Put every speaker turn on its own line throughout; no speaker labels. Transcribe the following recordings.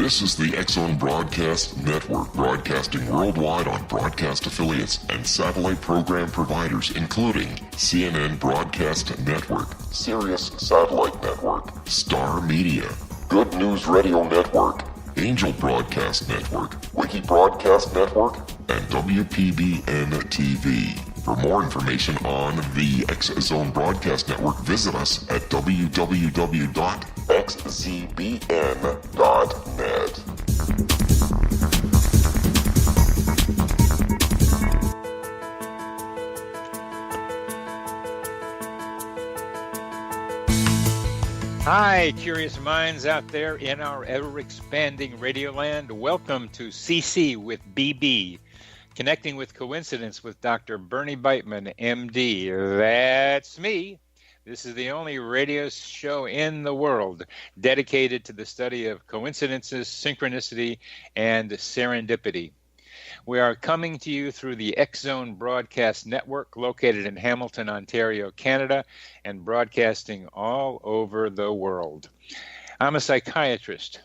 This is the X-Zone Broadcast Network, broadcasting worldwide on broadcast affiliates and satellite program providers, including CNN Broadcast Network, Sirius Satellite Network, Star Media, Good News Radio Network, Angel Broadcast Network, Wiki Broadcast Network, and WPBN TV. For more information on the X-Zone Broadcast Network, visit us at www.xzbn.net.
Hi, curious minds out there in our ever-expanding radio land. Welcome to CC with BB. Connecting with Coincidence with Dr. Bernie Beitman, MD. That's me. This is the only radio show in the world dedicated to the study of coincidences, synchronicity, and serendipity. We are coming to you through the X-Zone Broadcast Network located in Hamilton, Ontario, Canada, and broadcasting all over the world. I'm a psychiatrist.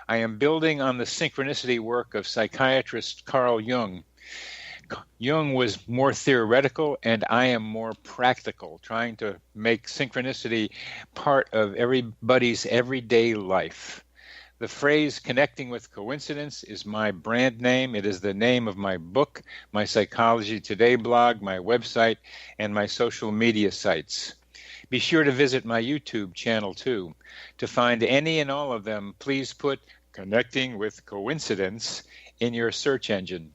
I am building on the synchronicity work of psychiatrist Carl Jung. Jung was more theoretical, and I am more practical, trying to make synchronicity part of everybody's everyday life. The phrase connecting with coincidence is my brand name. It is the name of my book, my Psychology Today blog, my website, and my social media sites. Be sure to visit my YouTube channel too. To find any and all of them, please put Connecting with Coincidence in your search engine.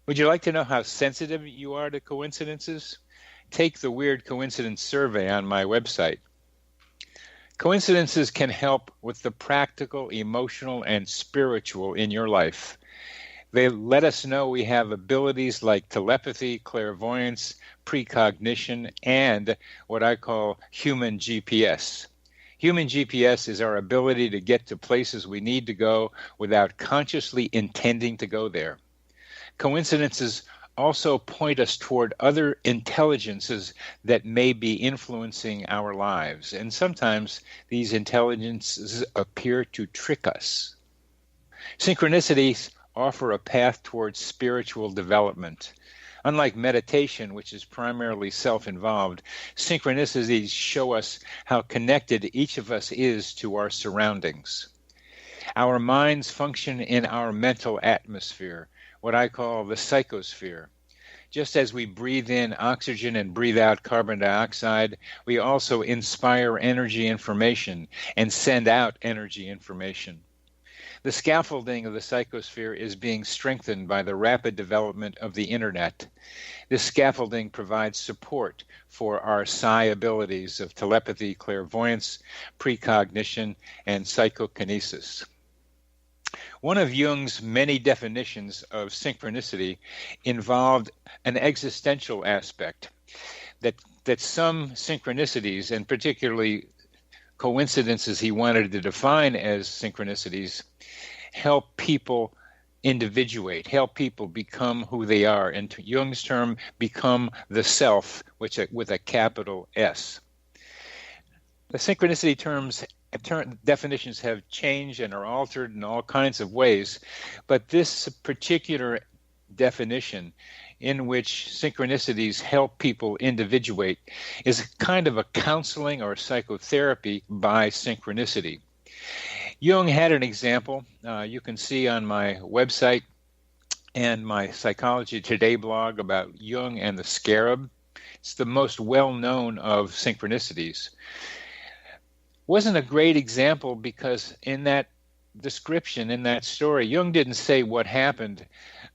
Would you like to know how sensitive you are to coincidences? Take the Weird Coincidence Survey on my website. Coincidences can help with the practical, emotional, and spiritual in your life. They let us know we have abilities like telepathy, clairvoyance, precognition, and what I call human GPS. Human GPS is our ability to get to places we need to go without consciously intending to go there. Coincidences also point us toward other intelligences that may be influencing our lives, and sometimes these intelligences appear to trick us. Synchronicities offer a path towards spiritual development. Unlike meditation, which is primarily self-involved, synchronicities show us how connected each of us is to our surroundings. Our minds function in our mental atmosphere, what I call the psychosphere. Just as we breathe in oxygen and breathe out carbon dioxide, we also inspire energy information and send out energy information. The scaffolding of the psychosphere is being strengthened by the rapid development of the internet. This scaffolding provides support for our psi abilities of telepathy, clairvoyance, precognition, and psychokinesis. One of Jung's many definitions of synchronicity involved an existential aspect, that some synchronicities, and particularly coincidences he wanted to define as synchronicities, help people individuate, help people become who they are. In Jung's term, become the self, which with a capital S. The synchronicity definitions have changed and are altered in all kinds of ways, but this particular definition in which synchronicities help people individuate is kind of a counseling or psychotherapy by synchronicity. Jung had an example you can see on my website and my Psychology Today blog about Jung and the scarab. It's the most well-known of synchronicities. Wasn't a great example because in that description, in that story, Jung didn't say what happened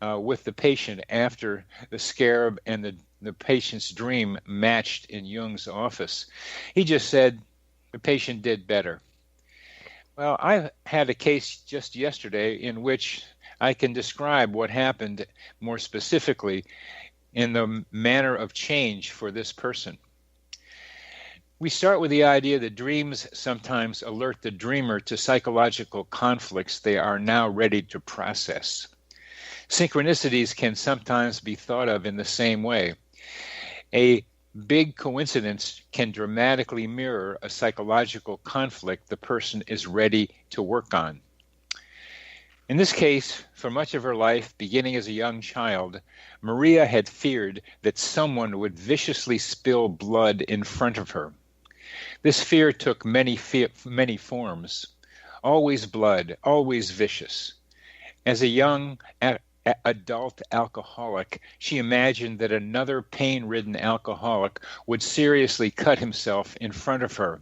with the patient after the scarab and the patient's dream matched in Jung's office. He just said the patient did better. Well, I had a case just yesterday in which I can describe what happened more specifically in the manner of change for this person. We start with the idea that dreams sometimes alert the dreamer to psychological conflicts they are now ready to process. Synchronicities can sometimes be thought of in the same way. A big coincidence can dramatically mirror a psychological conflict the person is ready to work on. In this case, for much of her life, beginning as a young child, Maria had feared that someone would viciously spill blood in front of her. This fear took many forms. Always blood, always vicious. As a young adult alcoholic, she imagined that another pain-ridden alcoholic would seriously cut himself in front of her.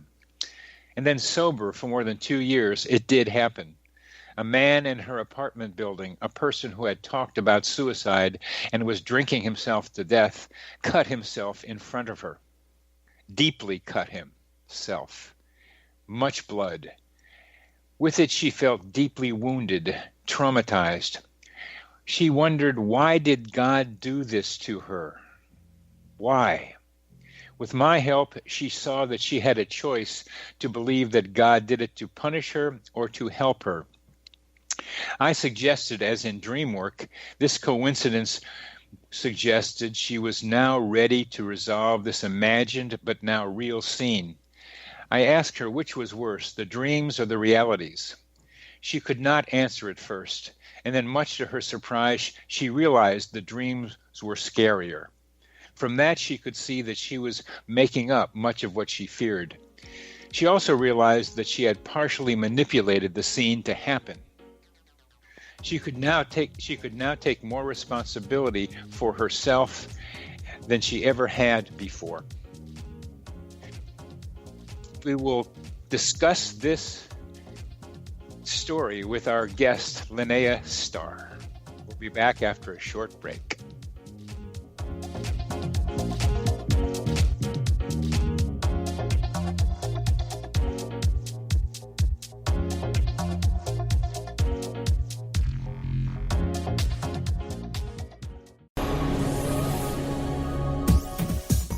And then sober for more than 2 years, it did happen. A man in her apartment building, a person who had talked about suicide and was drinking himself to death, cut himself in front of her. Deeply cut himself. Much blood. With it, she felt deeply wounded, traumatized. She wondered, why did God do this to her? Why? With my help, she saw that she had a choice to believe that God did it to punish her or to help her. I suggested, as in dream work, this coincidence suggested she was now ready to resolve this imagined but now real scene. I asked her which was worse, the dreams or the realities. She could not answer at first, and then much to her surprise, she realized the dreams were scarier. From that, she could see that she was making up much of what she feared. She also realized that she had partially manipulated the scene to happen. She could now take more responsibility for herself than she ever had before. We will discuss this story with our guest, Linnea Star. We'll be back after a short break.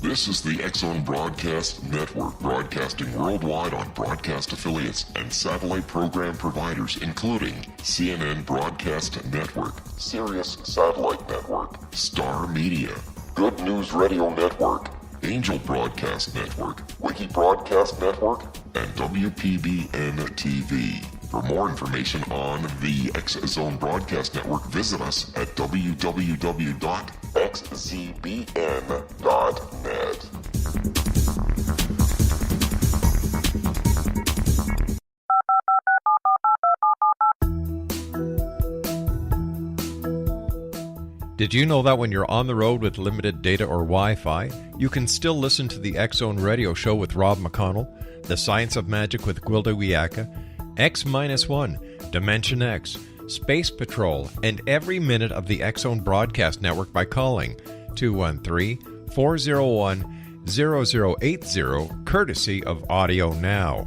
This is the X-Zone Broadcast Network, broadcasting worldwide on broadcast affiliates and satellite program providers, including CNN Broadcast Network, Sirius Satellite Network, Star Media, Good News Radio Network, Angel Broadcast Network, Wiki Broadcast Network, and WPBN TV. For more information on the X-Zone Broadcast Network, visit us at www.xzbn.net.
Did you know that when you're on the road with limited data or Wi-Fi, you can still listen to the X-Zone Radio Show with Rob McConnell, The Science of Magic with Gwilda Wiyaka, X-1, Dimension X, Space Patrol, and every minute of the X-Zone Broadcast Network by calling 213-401-0080, courtesy of Audio Now.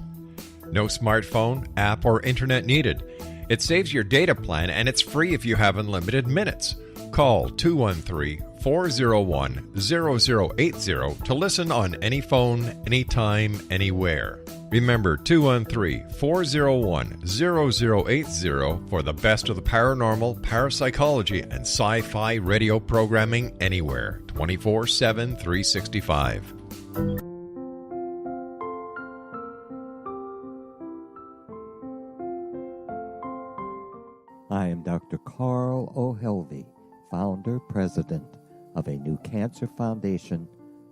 No smartphone, app, or internet needed. It saves your data plan, and it's free if you have unlimited minutes. Call 213-401-0080 to listen on any phone, anytime, anywhere. Remember, 213-401-0080 for the best of the paranormal, parapsychology, and sci-fi radio programming anywhere, 24/7, 365.
I am Dr. Carl O'Helvey, founder, president of a new cancer foundation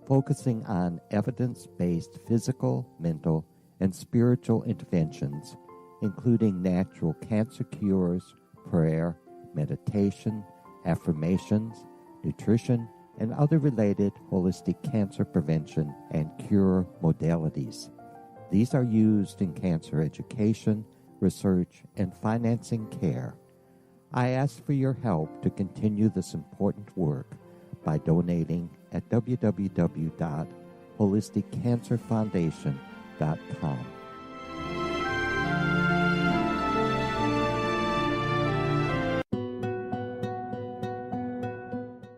focusing on evidence-based physical, mental, and spiritual interventions, including natural cancer cures, prayer, meditation, affirmations, nutrition, and other related holistic cancer prevention and cure modalities. These are used in cancer education, research, and financing care. I ask for your help to continue this important work by donating at www.holisticcancerfoundation.com.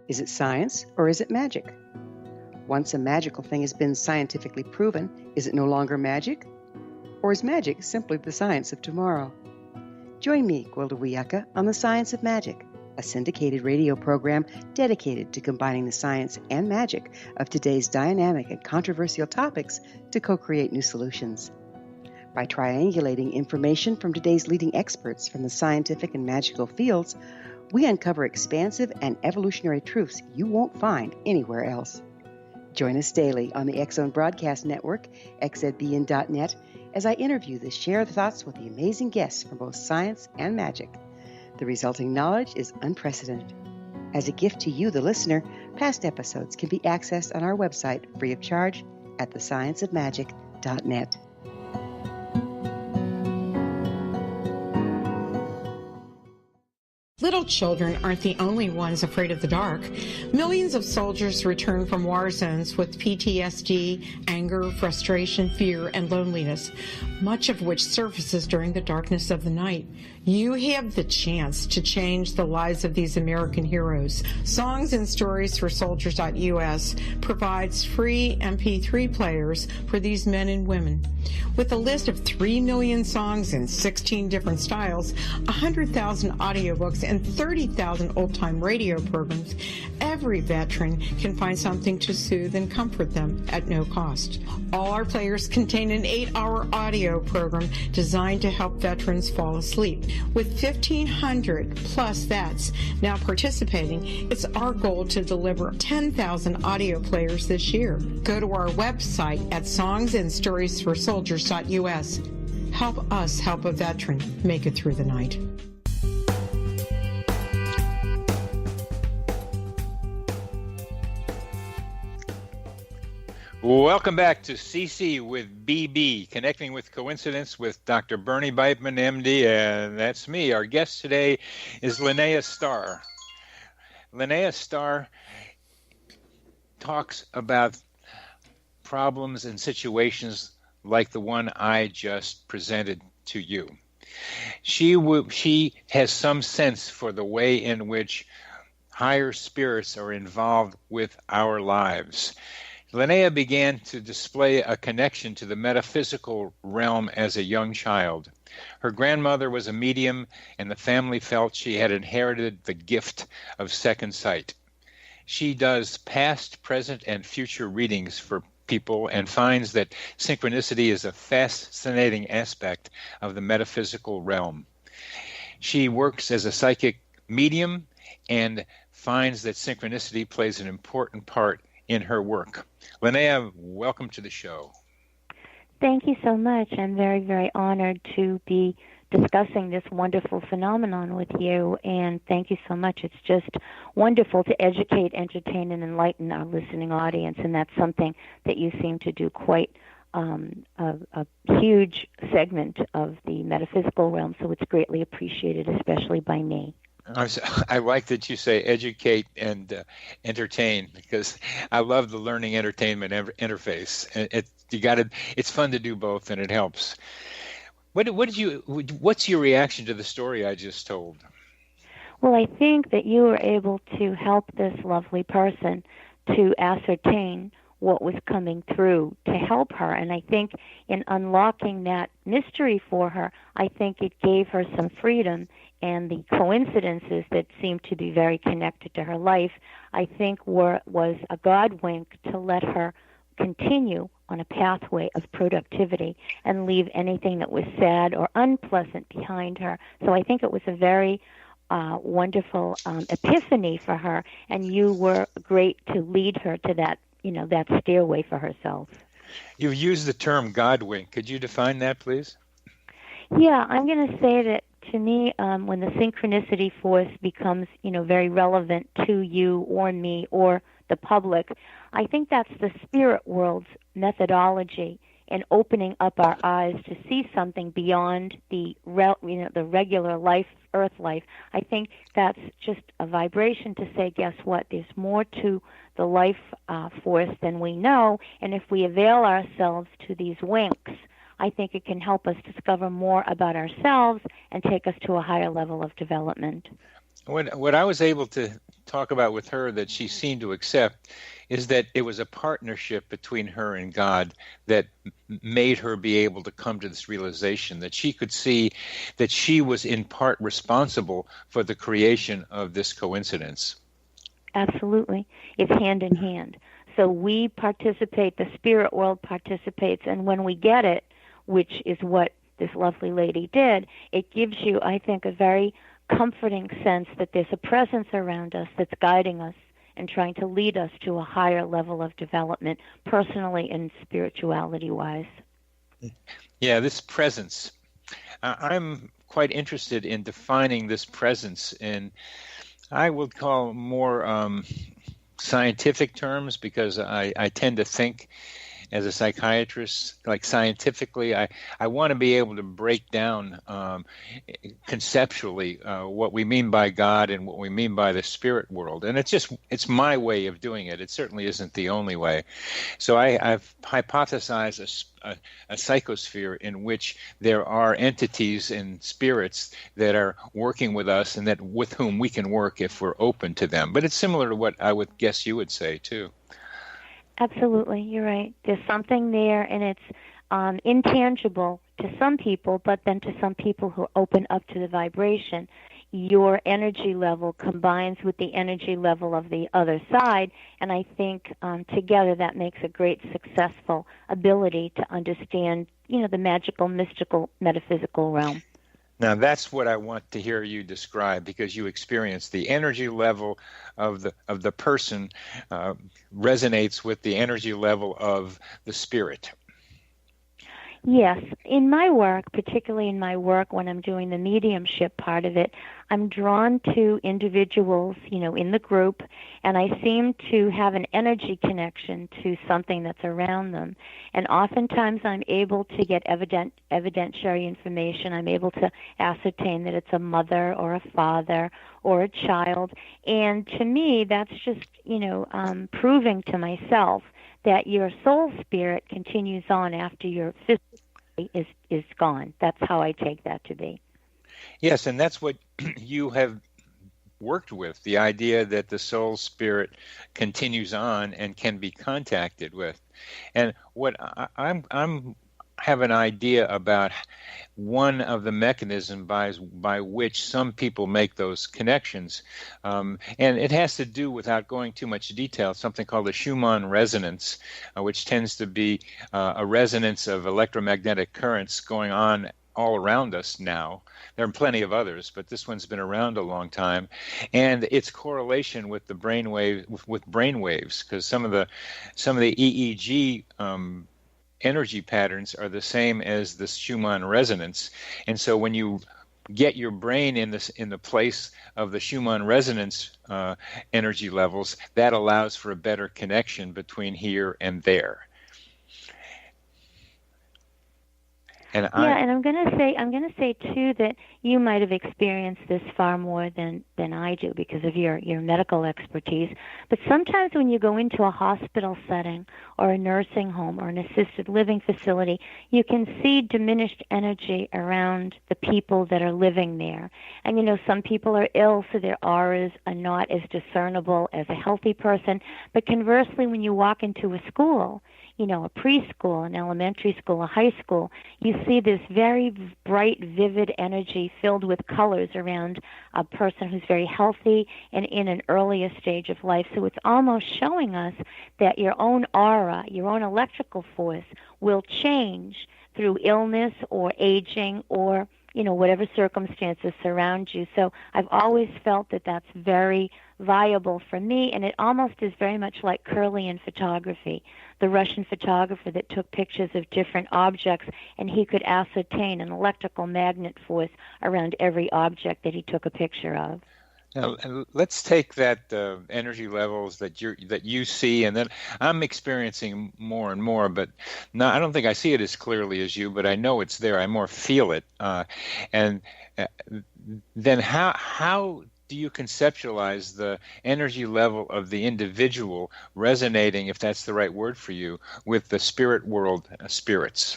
Is it science or is it magic? Once a magical thing has been scientifically proven, is it no longer magic? Or is magic simply the science of tomorrow? Join me, Gwilda Wiyaka, on The Science of Magic, a syndicated radio program dedicated to combining the science and magic of today's dynamic and controversial topics to co-create new solutions. By triangulating information from today's leading experts from the scientific and magical fields, we uncover expansive and evolutionary truths you won't find anywhere else. Join us daily on the X Zone Broadcast Network, xzbn.net, as I interview the shared thoughts with the amazing guests from both science and magic. The resulting knowledge is unprecedented. As a gift to you, the listener, past episodes can be accessed on our website free of charge at thescienceofmagic.net.
Little children aren't the only ones afraid of the dark. Millions of soldiers return from war zones with PTSD, anger, frustration, fear, and loneliness, much of which surfaces during the darkness of the night. You have the chance to change the lives of these American heroes. Songs and Stories for Soldiers.us provides free MP3 players for these men and women. With a list of 3 million songs in 16 different styles, 100,000 audiobooks, and 30,000 old-time radio programs, every veteran can find something to soothe and comfort them at no cost. All our players contain an 8-hour audio program designed to help veterans fall asleep. With 1,500 plus vets now participating, it's our goal to deliver 10,000 audio players this year. Go to our website at songsandstoriesforsoldiers.us. Help us help a veteran make it through the night.
Welcome back to CC with BB, Connecting with Coincidence with Dr. Bernie Beitman, MD, and that's me. Our guest today is Linnea Star. Linnea Star talks about problems and situations like the one I just presented to you. She has some sense for the way in which higher spirits are involved with our lives. Linnea began to display a connection to the metaphysical realm as a young child. Her grandmother was a medium, and the family felt she had inherited the gift of second sight. She does past, present, and future readings for people and finds that synchronicity is a fascinating aspect of the metaphysical realm. She works as a psychic medium and finds that synchronicity plays an important part in her work. Linnea, welcome to the show.
Thank you so much. I'm very, very honored to be discussing this wonderful phenomenon with you, and thank you so much. It's just wonderful to educate, entertain, and enlighten our listening audience, and that's something that you seem to do quite a huge segment of the metaphysical realm, so it's greatly appreciated, especially by me.
I like that you say educate and entertain, because I love the learning entertainment interface. It's fun to do both, and it helps. What's your reaction to the story I just told?
Well, I think that you were able to help this lovely person to ascertain what was coming through to help her. And I think in unlocking that mystery for her, I think it gave her some freedom, and the coincidences that seemed to be very connected to her life, I think was a God wink to let her continue on a pathway of productivity and leave anything that was sad or unpleasant behind her. So I think it was a very wonderful epiphany for her, and you were great to lead her to that, that stairway for herself.
You've used the term God wink. Could you define that, please?
Yeah, I'm going to say that to me, when the synchronicity force becomes, very relevant to you or me or the public, I think that's the spirit world's methodology in opening up our eyes to see something beyond the regular life, earth life. I think that's just a vibration to say, guess what? There's more to the life force than we know, and if we avail ourselves to these winks, I think it can help us discover more about ourselves and take us to a higher level of development.
What I was able to talk about with her that she seemed to accept is that it was a partnership between her and God that made her be able to come to this realization that she could see that she was in part responsible for the creation of this coincidence.
Absolutely. It's hand in hand. So we participate, the spirit world participates, and when we get it, which is what this lovely lady did, it gives you, I think, a very comforting sense that there's a presence around us that's guiding us and trying to lead us to a higher level of development, personally and spirituality-wise.
Yeah, this presence. I'm quite interested in defining this presence in, I would call more scientific terms, because I tend to think as a psychiatrist, like scientifically, I want to be able to break down conceptually what we mean by God and what we mean by the spirit world. And it's my way of doing it. It certainly isn't the only way. So I've hypothesized a psychosphere in which there are entities and spirits that are working with us and that with whom we can work if we're open to them. But it's similar to what I would guess you would say, too.
Absolutely, you're right. There's something there, and it's intangible to some people, but then to some people who open up to the vibration, your energy level combines with the energy level of the other side, and I think together that makes a great successful ability to understand, the magical, mystical, metaphysical realm.
Now, that's what I want to hear you describe, because you experience the energy level of the person resonates with the energy level of the spirit.
Yes. In my work, particularly in my work when I'm doing the mediumship part of it, I'm drawn to individuals, in the group, and I seem to have an energy connection to something that's around them. And oftentimes I'm able to get evidentiary information. I'm able to ascertain that it's a mother or a father or a child. And to me, that's just, proving to myself that your soul spirit continues on after your physical is gone. That's how I take that to be.
Yes, and that's what you have worked with, the idea that the soul spirit continues on and can be contacted with. And what I'm have an idea about one of the mechanisms by which some people make those connections. And it has to do, without going too much detail, something called the Schumann resonance, which tends to be a resonance of electromagnetic currents going on all around us now. There are plenty of others, but this one's been around a long time, and its correlation with the brainwaves, because some of the EEG energy patterns are the same as the Schumann resonance, and so when you get your brain in the place of the Schumann resonance energy levels, that allows for a better connection between here and there. And
I'm going to say too that you might have experienced this far more than I do because of your medical expertise. But sometimes when you go into a hospital setting or a nursing home or an assisted living facility, you can see diminished energy around the people that are living there. And some people are ill, so their auras are not as discernible as a healthy person. But conversely, when you walk into a school, a preschool, an elementary school, a high school, you see this very bright, vivid energy filled with colors around a person who's very healthy and in an earlier stage of life. So it's almost showing us that your own aura, your own electrical force will change through illness or aging or whatever circumstances surround you. So I've always felt that that's very viable for me, and it almost is very much like Kirlian photography, the Russian photographer that took pictures of different objects, and he could ascertain an electrical magnet force around every object that he took a picture of.
Now, let's take that energy levels that you see, and then I'm experiencing more and more, but I don't think I see it as clearly as you, but I know it's there. I more feel it. And then how do you conceptualize the energy level of the individual resonating, if that's the right word for you, with the spirit world spirits?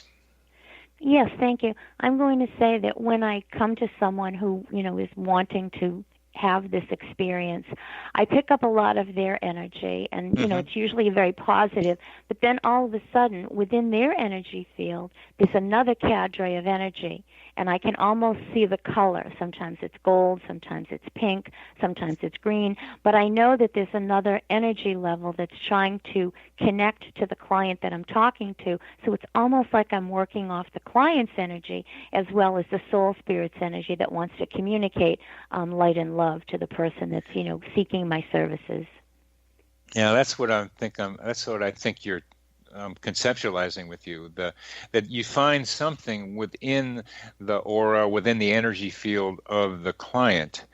Yes, thank you. I'm going to say that when I come to someone who, is wanting to have this experience, I pick up a lot of their energy, and it's usually very positive. But then all of a sudden, within their energy field, there's another cadre of energy, and I can almost see the color. Sometimes it's gold, sometimes it's pink, sometimes it's green, but I know that there's another energy level that's trying to connect to the client that I'm talking to. So it's almost like I'm working off the client's energy as well as the soul spirit's energy that wants to communicate light and love to the person that's, seeking my services.
Yeah, that's what I think you're conceptualizing with you, that you find something within the aura, within the energy field of the client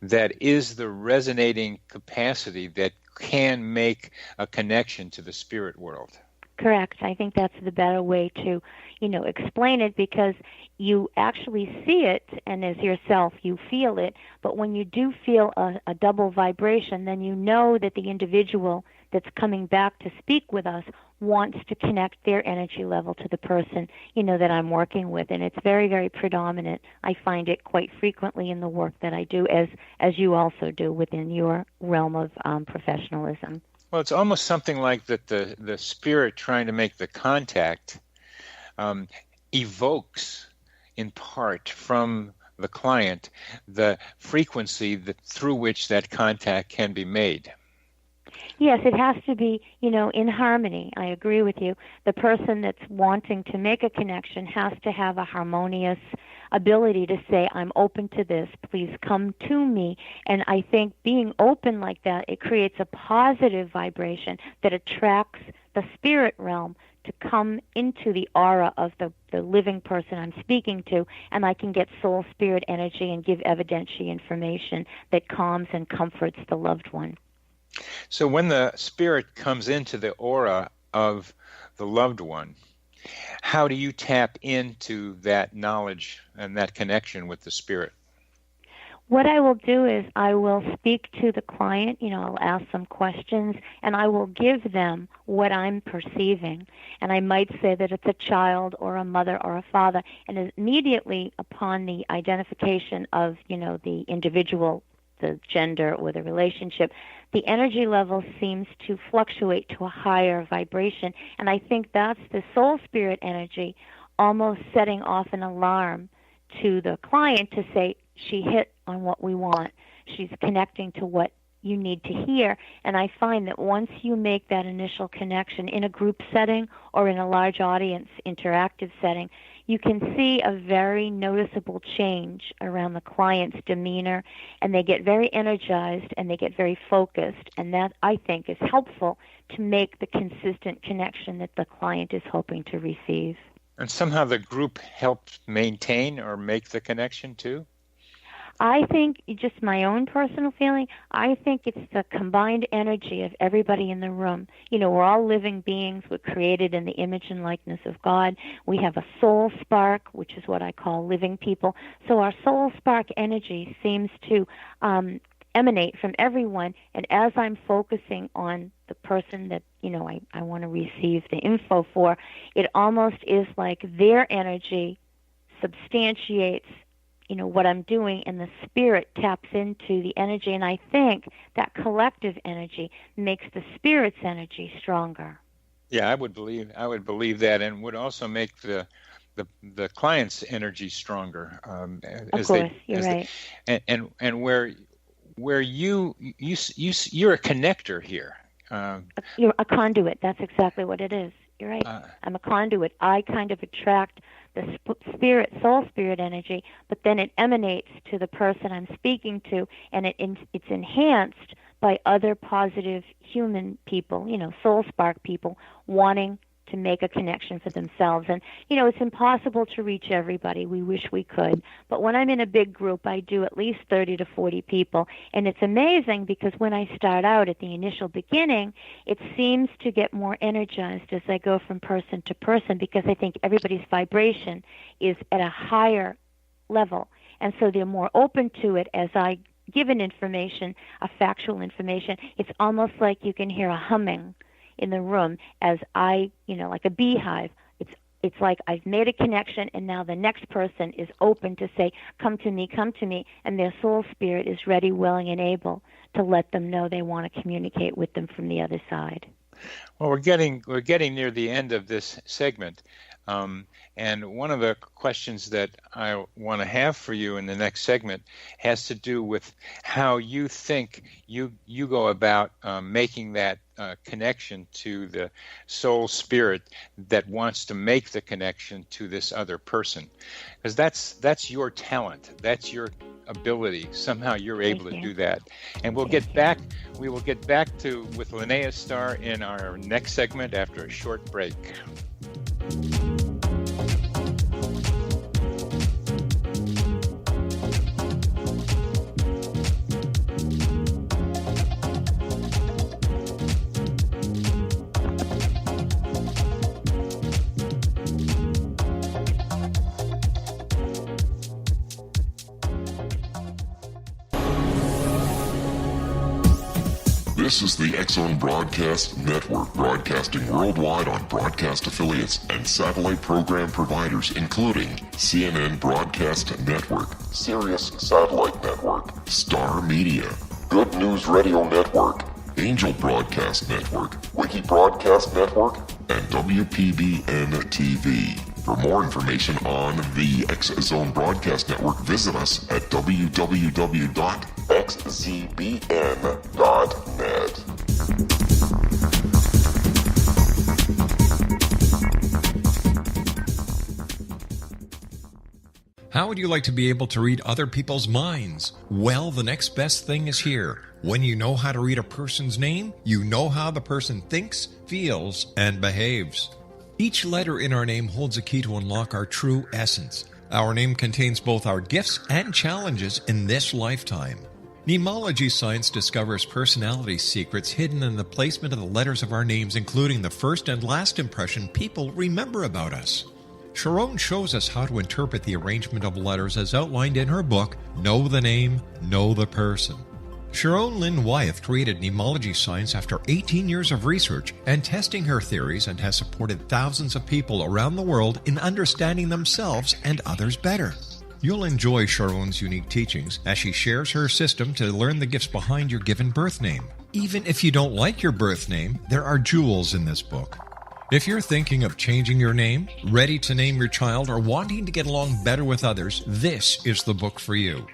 that is the resonating capacity that can make a connection to the spirit world.
Correct. I think that's the better way to, explain it, because you actually see it, and as yourself, you feel it. But when you do feel a double vibration, then you know that the individual that's coming back to speak with us wants to connect their energy level to the person, that I'm working with. And it's very, very predominant. I find it quite frequently in the work that I do, as you also do within your realm of professionalism.
Well, it's almost something like that the spirit trying to make the contact evokes, in part, from the client, the frequency through which that contact can be made.
Yes, it has to be, in harmony. I agree with you. The person that's wanting to make a connection has to have a harmonious ability to say, I'm open to this, please come to me. And I think being open like that, it creates a positive vibration that attracts the spirit realm to come into the aura of the living person I'm speaking to, and I can get soul spirit energy and give evidentiary information that calms and comforts the loved one.
So when the spirit comes into the aura of the loved one, how do you tap into that knowledge and that connection with the spirit?
What I will do is I will speak to the client, I'll ask some questions, and I will give them what I'm perceiving. And I might say that it's a child or a mother or a father. And immediately upon the identification of, the individual, the gender or the relationship, the energy level seems to fluctuate to a higher vibration. And I think that's the soul spirit energy almost setting off an alarm to the client to say, she hit on what we want. She's connecting to what you need to hear. And I find that once you make that initial connection in a group setting or in a large audience interactive setting, you can see a very noticeable change around the client's demeanor, and they get very energized and they get very focused. And that, I think, is helpful to make the consistent connection that the client is hoping to receive.
And somehow the group helps maintain or make the connection too?
I think, just my own personal feeling, I think it's the combined energy of everybody in the room. We're all living beings. We're created in the image and likeness of God. We have a soul spark, which is what I call living people. So our soul spark energy seems to emanate from everyone. And as I'm focusing on the person that, I want to receive the info for, it almost is like their energy substantiates what I'm doing, and the spirit taps into the energy, and I think that collective energy makes the spirit's energy stronger.
Yeah, I would believe that, and would also make the client's energy stronger.
Of course, you're right.
And where you're a connector here.
You're a conduit. That's exactly what it is. You're right. I'm a conduit. I kind of attract the soul spirit energy, but then it emanates to the person I'm speaking to, and it's enhanced by other positive human people, soul spark people wanting to make a connection for themselves. And, it's impossible to reach everybody. We wish we could. But when I'm in a big group, I do at least 30 to 40 people. And it's amazing because when I start out at the initial beginning, it seems to get more energized as I go from person to person, because I think everybody's vibration is at a higher level. And so they're more open to it as I give an information, a factual information. It's almost like you can hear a humming in the room as I, like a beehive. it's like I've made a connection, and now the next person is open to say, come to me, and their soul spirit is ready, willing, and able to let them know they want to communicate with them from the other side.
Well, we're getting near the end of this segment, and one of the questions that I want to have for you in the next segment has to do with how you think you go about making that connection to the soul spirit that wants to make the connection to this other person, because that's your talent, that's your ability. Somehow you're able to do that, and we will get back to with Linnea Star in our next segment after a short break.
This is the X-Zone Broadcast Network, broadcasting worldwide on broadcast affiliates and satellite program providers, including CNN Broadcast Network, Sirius Satellite Network, Star Media, Good News Radio Network, Angel Broadcast Network, Wiki Broadcast Network, and WPBN TV. For more information on the X-Zone Broadcast Network, visit us at www.xzbn.net.
How would you like to be able to read other people's minds? Well, the next best thing is here. When you know how to read a person's name, you know how the person thinks, feels, and behaves. Each letter in our name holds a key to unlock our true essence. Our name contains both our gifts and challenges in this lifetime. Mnemology science discovers personality secrets hidden in the placement of the letters of our names, including the first and last impression people remember about us. Sharon shows us how to interpret the arrangement of letters as outlined in her book, Know the Name, Know the Person. Sharon Lynn Wyeth created mnemology science after 18 years of research and testing her theories, and has supported thousands of people around the world in understanding themselves and others better. You'll enjoy Sharon's unique teachings as she shares her system to learn the gifts behind your given birth name. Even if you don't like your birth name, there are jewels in this book. If you're thinking of changing your name, ready to name your child, or wanting to get along better with others, this is the book for you.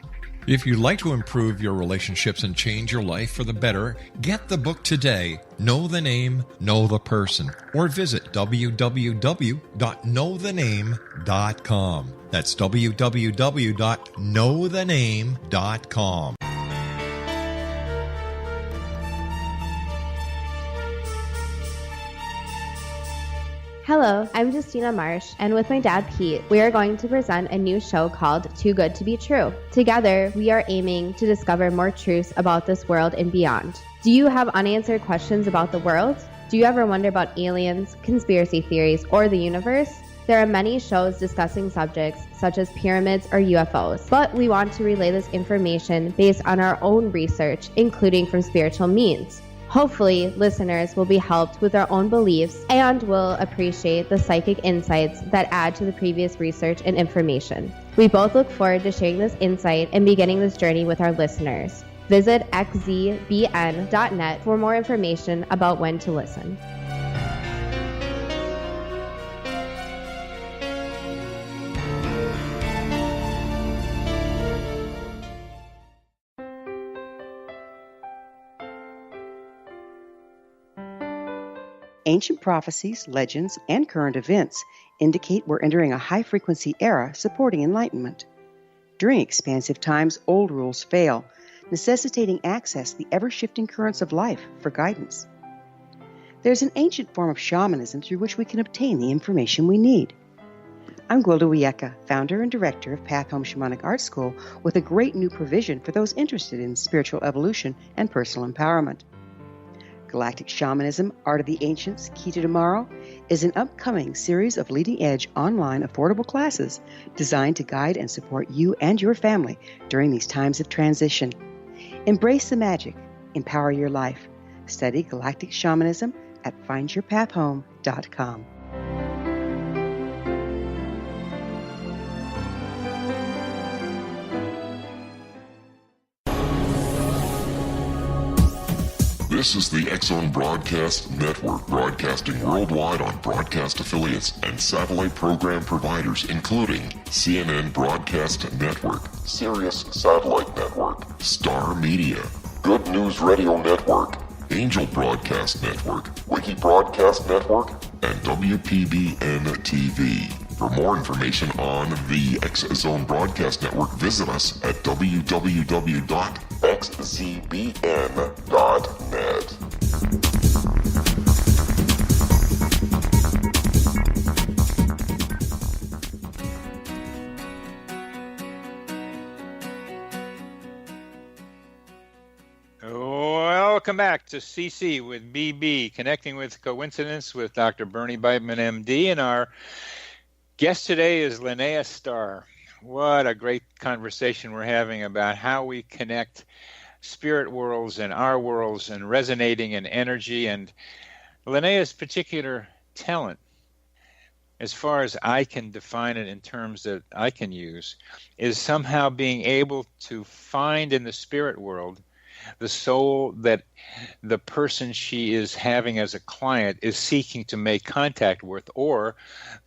If you'd like to improve your relationships and change your life for the better, get the book today, Know the Name, Know the Person, or visit www.knowthename.com. That's www.knowthename.com.
Hello, I'm Justina Marsh, and with my dad Pete, we are going to present a new show called Too Good to Be True. Together, we are aiming to discover more truths about this world and beyond. Do you have unanswered questions about the world? Do you ever wonder about aliens, conspiracy theories, or the universe? There are many shows discussing subjects such as pyramids or UFOs, but we want to relay this information based on our own research, including from spiritual means. Hopefully, listeners will be helped with their own beliefs and will appreciate the psychic insights that add to the previous research and information. We both look forward to sharing this insight and beginning this journey with our listeners. Visit xzbn.net for more information about when to listen.
Ancient prophecies, legends, and current events indicate we're entering a high-frequency era supporting enlightenment. During expansive times, old rules fail, necessitating access to the ever-shifting currents of life for guidance. There's an ancient form of shamanism through which we can obtain the information we need. I'm Gwilda Wiyaka, founder and director of Path Home Shamanic Art School, with a great new provision for those interested in spiritual evolution and personal empowerment. Galactic Shamanism, Art of the Ancients, Key to Tomorrow, is an upcoming series of leading-edge online affordable classes designed to guide and support you and your family during these times of transition. Embrace the magic. Empower your life. Study Galactic Shamanism at findyourpathhome.com.
This is the X-Zone Broadcast Network, broadcasting worldwide on broadcast affiliates and satellite program providers, including CNN Broadcast Network, Sirius Satellite Network, Star Media, Good News Radio Network, Angel Broadcast Network, Wiki Broadcast Network, and WPBN TV. For more information on the X-Zone Broadcast Network, visit us at www.xzbn.net.
Welcome back to CC with BB, Connecting with Coincidence with Dr. Bernie Beitman, MD, and our guest today is Linnea Star. What a great conversation we're having about how we connect spirit worlds and our worlds and resonating in energy. And Linnea's particular talent, as far as I can define it in terms that I can use, is somehow being able to find in the spirit world the soul that the person she is having as a client is seeking to make contact with, or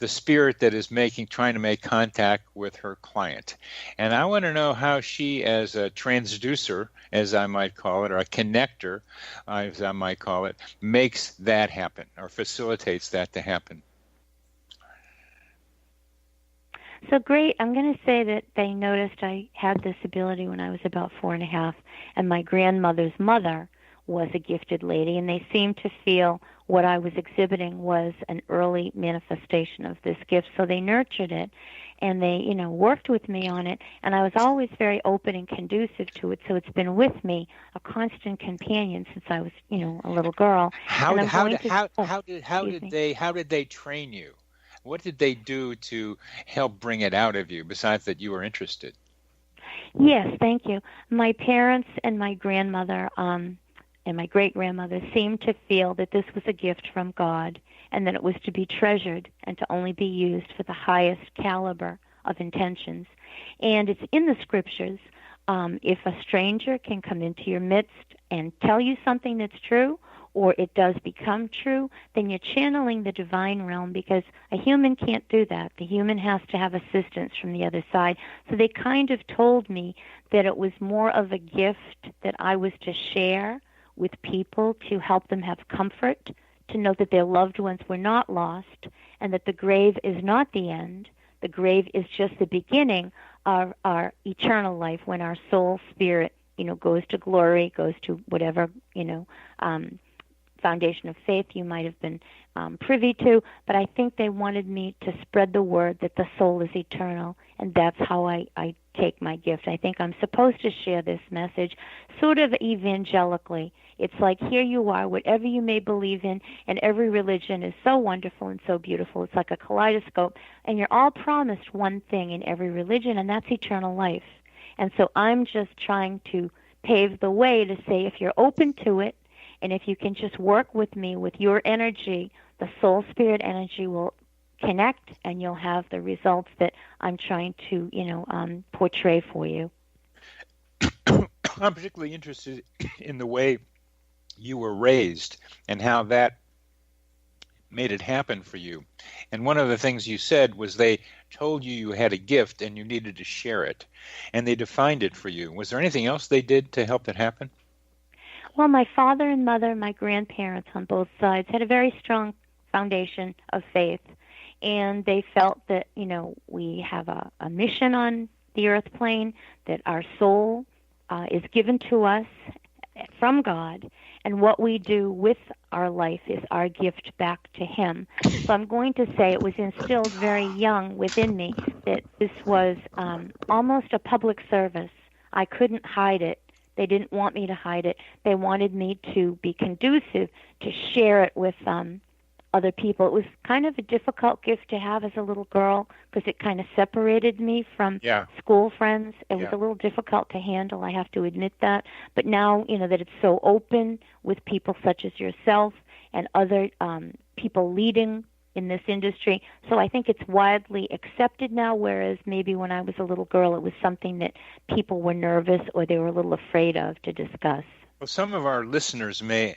the spirit that is trying to make contact with her client. And I want to know how she, as a transducer, as I might call it, or a connector, as I might call it, makes that happen or facilitates that to happen.
So great. I'm going to say that they noticed I had this ability when I was about 4.5, and my grandmother's mother was a gifted lady, and they seemed to feel what I was exhibiting was an early manifestation of this gift. So they nurtured it, and they, worked with me on it, and I was always very open and conducive to it. So it's been with me, a constant companion since I was, a little girl.
How did they train you? What did they do to help bring it out of you, besides that you were interested?
Yes, thank you. My parents and my grandmother and my great-grandmother seemed to feel that this was a gift from God and that it was to be treasured and to only be used for the highest caliber of intentions. And it's in the scriptures. If a stranger can come into your midst and tell you something that's true, or it does become true, then you're channeling the divine realm, because a human can't do that. The human has to have assistance from the other side. So they kind of told me that it was more of a gift that I was to share with people to help them have comfort, to know that their loved ones were not lost, and that the grave is not the end. The grave is just the beginning of our eternal life, when our soul spirit, goes to glory, goes to whatever, foundation of faith you might have been privy to. But I think they wanted me to spread the word that the soul is eternal, and that's how I take my gift. I think I'm supposed to share this message sort of evangelically. It's like, here you are, whatever you may believe in, and every religion is so wonderful and so beautiful. It's like a kaleidoscope, and you're all promised one thing in every religion, and that's eternal life. And so I'm just trying to pave the way to say, if you're open to it, and if you can just work with me with your energy, the soul spirit energy will connect, and you'll have the results that I'm trying to, portray for you.
I'm particularly interested in the way you were raised and how that made it happen for you. And one of the things you said was they told you had a gift and you needed to share it, and they defined it for you. Was there anything else they did to help it happen?
Well, my father and mother, my grandparents on both sides, had a very strong foundation of faith, and they felt that, we have a mission on the earth plane, that our soul is given to us from God, and what we do with our life is our gift back to Him. So I'm going to say it was instilled very young within me that this was almost a public service. I couldn't hide it. They didn't want me to hide it. They wanted me to be conducive, to share it with other people. It was kind of a difficult gift to have as a little girl, because it kind of separated me from school friends. It was a little difficult to handle, I have to admit that. But now, that it's so open with people such as yourself and other people leading in this industry. So I think it's widely accepted now, whereas maybe when I was a little girl, it was something that people were nervous or they were a little afraid of to discuss.
Well, some of our listeners may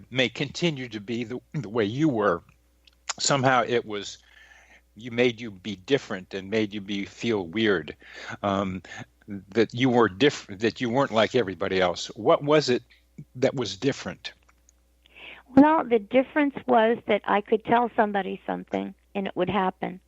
may continue to be the way you were. Somehow it was made you be different and made you feel weird, that you were different, that you weren't like everybody else. What was it that was different?
Well, the difference was that I could tell somebody something and it would happen.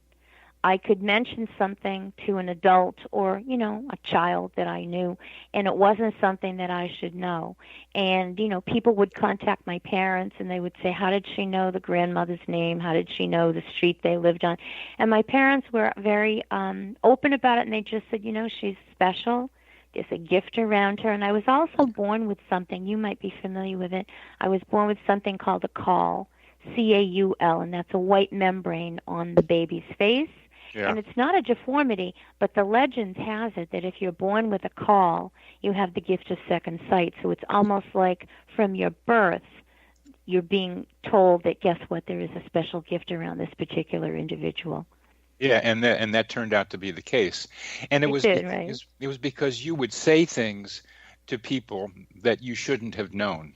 I could mention something to an adult or, a child that I knew, and it wasn't something that I should know. And, people would contact my parents, and they would say, how did she know the grandmother's name? How did she know the street they lived on? And my parents were very open about it, and they just said, she's special. There's a gift around her. And I was also born with something. You might be familiar with it. I was born with something called a caul, C-A-U-L, and that's a white membrane on the baby's face. Yeah. And it's not a deformity, but the legend has it that if you're born with a caul, you have the gift of second sight. So it's almost like from your birth, you're being told that, guess what, there is a special gift around this particular individual.
Yeah, and that turned out to be the case. And it was because you would say things to people that you shouldn't have known.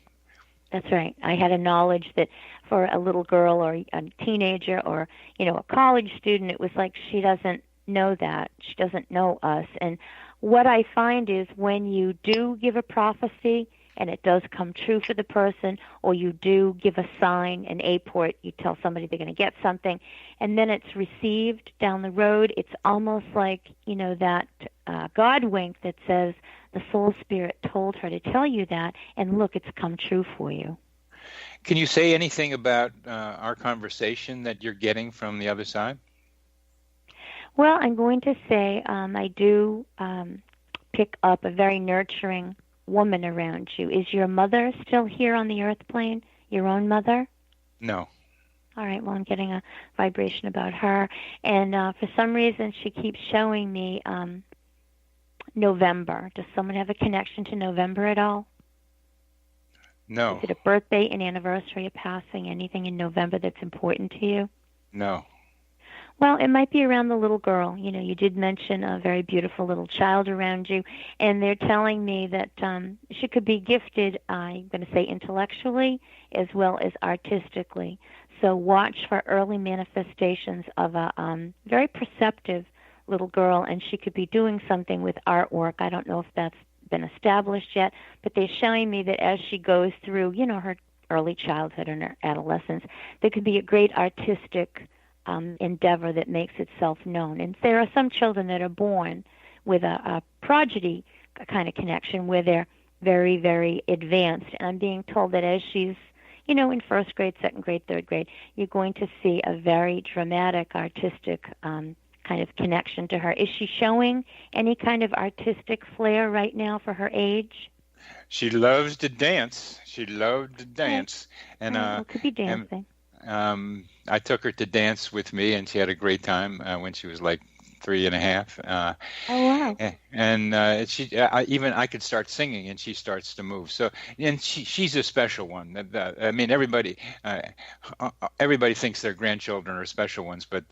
That's right. I had a knowledge that for a little girl or a teenager or, a college student, it was like she doesn't know that. She doesn't know us. And what I find is when you do give a prophecy and it does come true for the person, or you do give a sign, an apport, you tell somebody they're going to get something, and then it's received down the road, it's almost like, that God wink that says, the soul spirit told her to tell you that, and look, it's come true for you.
Can you say anything about our conversation that you're getting from the other side?
Well, I'm going to say I do pick up a very nurturing woman around you. Is your mother still here on the earth plane, your own mother?
No.
All right, well, I'm getting a vibration about her. And for some reason, she keeps showing me November. Does someone have a connection to November at all?
No.
Is it a birthday, an anniversary, a passing, anything in November that's important to you?
No.
Well, it might be around the little girl. You did mention a very beautiful little child around you, and they're telling me that she could be gifted, I'm going to say intellectually, as well as artistically. So watch for early manifestations of a very perceptive little girl, and she could be doing something with artwork. I don't know if that's been established yet, but they're showing me that as she goes through, her early childhood and her adolescence, there could be a great artistic endeavor that makes itself known. And there are some children that are born with a prodigy kind of connection where they're very, very advanced. And I'm being told that as she's, in first grade, second grade, third grade, you're going to see a very dramatic, artistic kind of connection to her. Is she showing any kind of artistic flair right now for her age?
She loves to dance. She loved to dance.
And it could be dancing.
I took her to dance with me, and she had a great time when she was like 3.5.
Oh wow!
And I could start singing, and she starts to move. So, and she's a special one. I mean, everybody thinks their grandchildren are special ones, but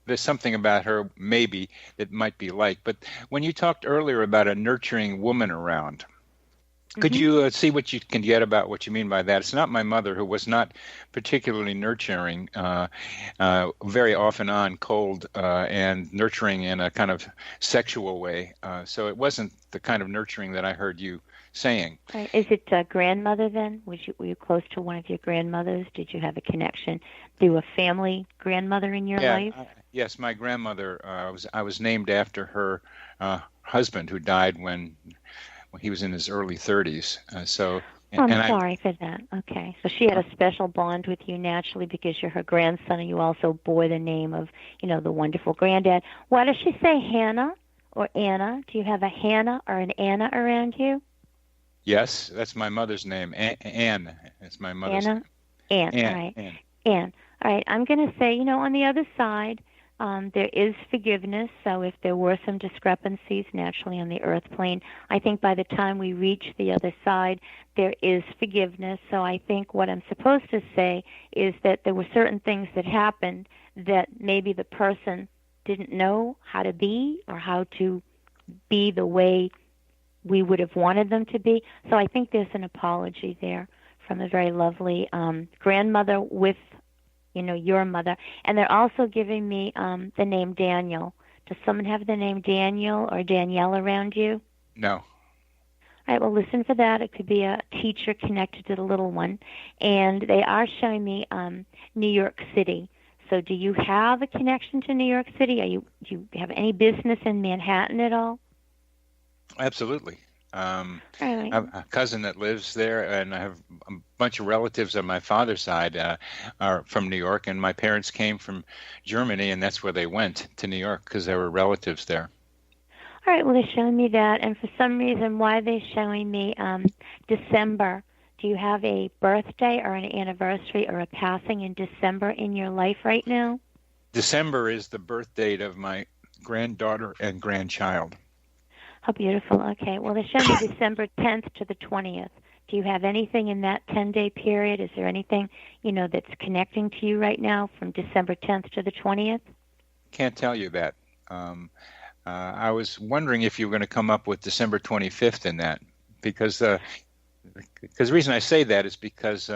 there's something about her maybe that might be like. But when you talked earlier about a nurturing woman around. Could you see what you can get about what you mean by that? It's not my mother, who was not particularly nurturing, very often on cold and nurturing in a kind of sexual way. So it wasn't the kind of nurturing that I heard you saying.
Is it grandmother then? Were you close to one of your grandmothers? Did you have a connection through a family grandmother in your life?
Yes, my grandmother. I was named after her husband, who died when he was in his early 30s.
I'm sorry for that. Okay. So she had a special bond with you naturally because you're her grandson, and you also bore the name of, the wonderful granddad. Why does she say Hannah or Anna? Do you have a Hannah or an Anna around you?
Yes, that's my mother's name. Anne. That's my mother's
name. Anne. All right. Anne. All right. I'm going to say, on the other side, there is forgiveness, so if there were some discrepancies naturally on the earth plane, I think by the time we reach the other side, there is forgiveness. So I think what I'm supposed to say is that there were certain things that happened that maybe the person didn't know how to be or how to be the way we would have wanted them to be. So I think there's an apology there from a very lovely grandmother with, your mother. And they're also giving me the name Daniel. Does someone have the name Daniel or Danielle around you?
No.
All right, well, listen for that. It could be a teacher connected to the little one. And they are showing me New York City. So do you have a connection to New York City? Do you have any business in Manhattan at all?
Absolutely.
Right.
I have a cousin that lives there, and I have a bunch of relatives on my father's side are from New York, and my parents came from Germany, and that's where they went, to New York, because there were relatives there.
All right, well, they're showing me that, and for some reason, why are they showing me December? Do you have a birthday or an anniversary or a passing in December in your life right now?
December is the birth date of my granddaughter and grandchild.
How beautiful. Okay. Well, they're showing me December 10th to the 20th. Do you have anything in that 10-day period? Is there anything, that's connecting to you right now from December 10th to the 20th?
Can't tell you that. I was wondering if you were going to come up with December 25th in that, because the reason I say that is because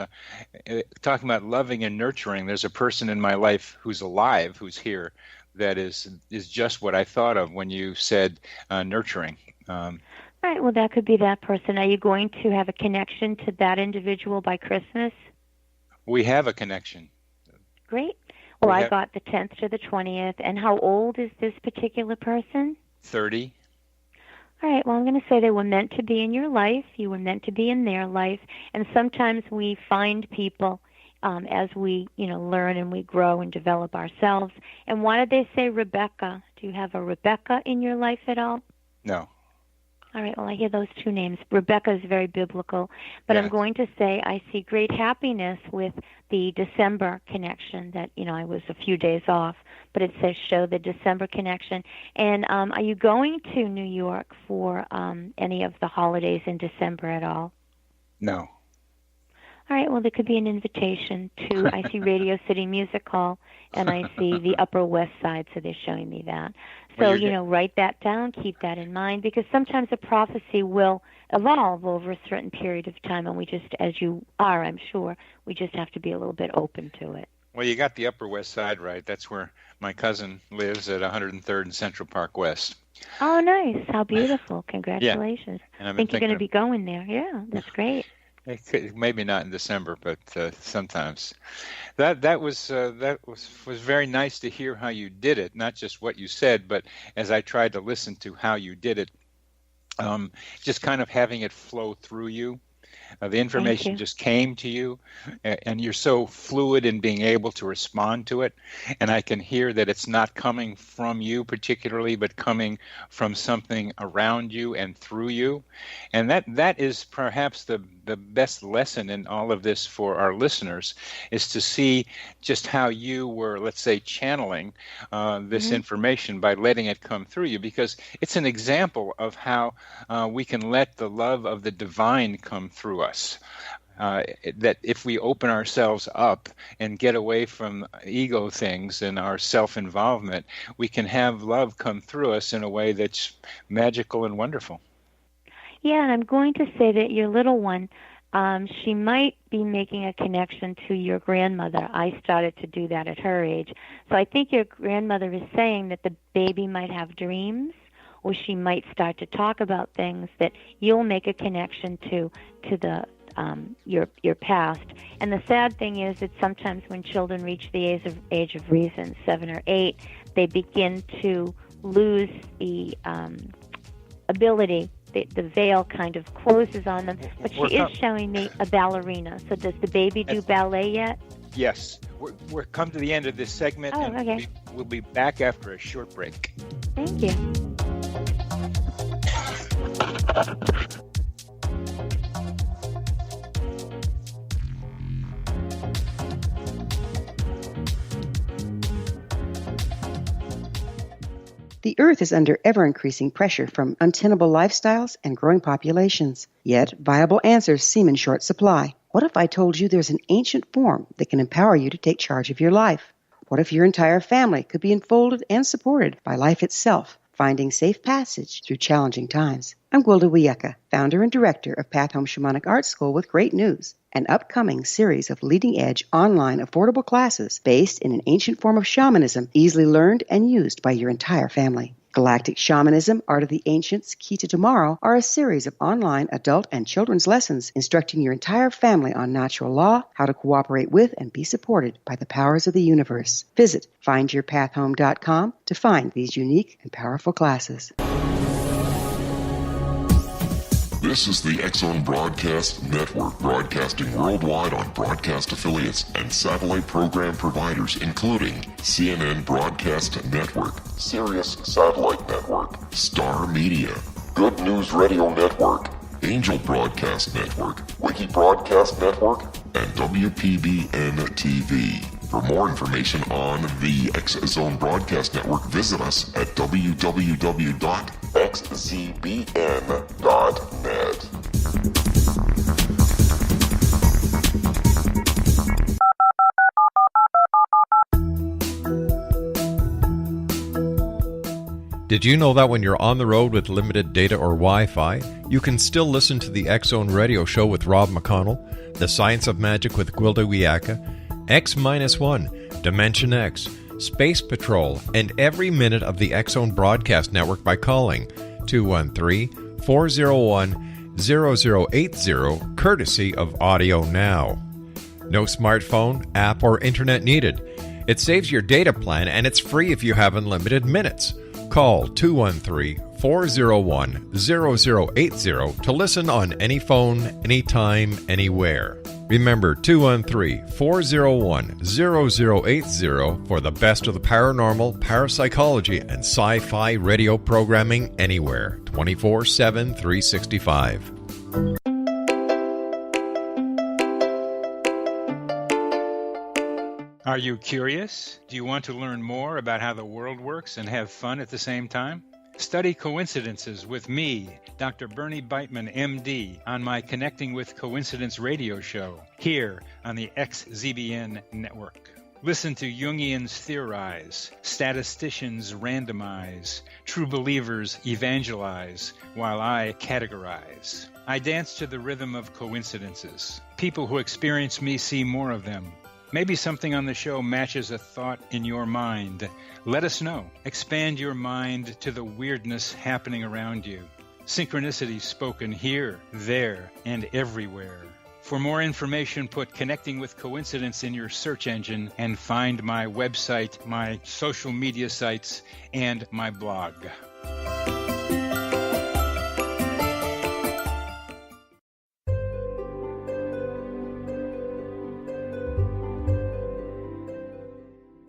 talking about loving and nurturing, there's a person in my life who's alive, who's here, that is just what I thought of when you said nurturing.
All right, well, that could be that person. Are you going to have a connection to that individual by Christmas?
We have a connection.
Great. Well, I got the 10th to the 20th. And how old is this particular person?
30.
All right, well, I'm going to say they were meant to be in your life. You were meant to be in their life. And sometimes we find people as we, learn and we grow and develop ourselves. And why did they say Rebecca? Do you have a Rebecca in your life at all?
No.
All right, well, I hear those two names. Rebecca is very biblical. But I'm going to say I see great happiness with the December connection that, I was a few days off. But it says show the December connection. And are you going to New York for any of the holidays in December at all?
No.
All right, well, there could be an invitation to, I see Radio City Music Hall, and I see the Upper West Side, so they're showing me that. So, write that down, keep that in mind, because sometimes a prophecy will evolve over a certain period of time, and we just, as you are, I'm sure, we just have to be a little bit open to it.
Well, you got the Upper West Side right. That's where my cousin lives at 103rd and Central Park West.
Oh, nice. How beautiful. Congratulations.
Yeah.
I think you're going to be going there. Yeah, that's great.
Maybe not in December, but sometimes. That was very nice to hear how you did it, not just what you said, but as I tried to listen to how you did it, just kind of having it flow through you. The information just came to you, and you're so fluid in being able to respond to it. And I can hear that it's not coming from you particularly, but coming from something around you and through you. And that is perhaps the best lesson in all of this for our listeners, is to see just how you were, let's say, channeling this information by letting it come through you, because it's an example of how we can let the love of the divine come through us. That if we open ourselves up and get away from ego things and our self-involvement, we can have love come through us in a way that's magical and wonderful.
Yeah, and I'm going to say that your little one, she might be making a connection to your grandmother. I started to do that at her age. So I think your grandmother is saying that the baby might have dreams, or she might start to talk about things that you'll make a connection to the your past. And the sad thing is that sometimes when children reach the age of reason, 7 or 8, they begin to lose the ability. The veil kind of closes on them. But she is showing me a ballerina. So does the baby do ballet yet?
Yes. We're come to the end of this segment, and we'll be back after a short break.
Thank you.
The Earth is under ever-increasing pressure from untenable lifestyles and growing populations. Yet, viable answers seem in short supply. What if I told you there's an ancient form that can empower you to take charge of your life? What if your entire family could be enfolded and supported by life itself? finding safe passage through challenging times. I'm Gwilda Wiyaka, founder and director of Path Home Shamanic Art School, with great news: an upcoming series of leading-edge online affordable classes based in an ancient form of shamanism, easily learned and used by your entire family. Galactic Shamanism, Art of the Ancients, Key to Tomorrow are a series of online adult and children's lessons instructing your entire family on natural law, how to cooperate with and be supported by the powers of the universe. Visit findyourpathhome.com to find these unique and powerful classes.
This is the X-Zone Broadcast Network, broadcasting worldwide on broadcast affiliates and satellite program providers, including CNN Broadcast Network, Sirius Satellite Network, Star Media, Good News Radio Network, Angel Broadcast Network, Wiki Broadcast Network, and WPBN TV. For more information on the X-Zone Broadcast Network, visit us at www.xzbn.net.
Did you know that when you're on the road with limited data or Wi-Fi, you can still listen to the X-Zone Radio Show with Rob McConnell, The Science of Magic with Gwilda Wiyaka, X-1, Dimension X, Space Patrol, and every minute of the X-Zone Broadcast Network by calling 213-401-0080, courtesy of Audio Now. No smartphone, app, or internet needed. It saves your data plan, and it's free if you have unlimited minutes. Call 213-401-0080 to listen on any phone, anytime, anywhere. Remember, 213-401-0080 for the best of the paranormal, parapsychology, and sci-fi radio programming anywhere, 24/7, 365.
Are you curious? Do you want to learn more about how the world works and have fun at the same time? Study coincidences with me, Dr. Bernie Beitman, MD, on my Connecting with Coincidence radio show, here on the XZBN network. Listen to Jungians theorize, statisticians randomize, true believers evangelize, while I categorize. I dance to the rhythm of coincidences. People who experience me see more of them. Maybe something on the show matches a thought in your mind. Let us know. Expand your mind to the weirdness happening around you. Synchronicity spoken here, there, and everywhere. For more information, put Connecting with Coincidence in your search engine and find my website, my social media sites, and my blog.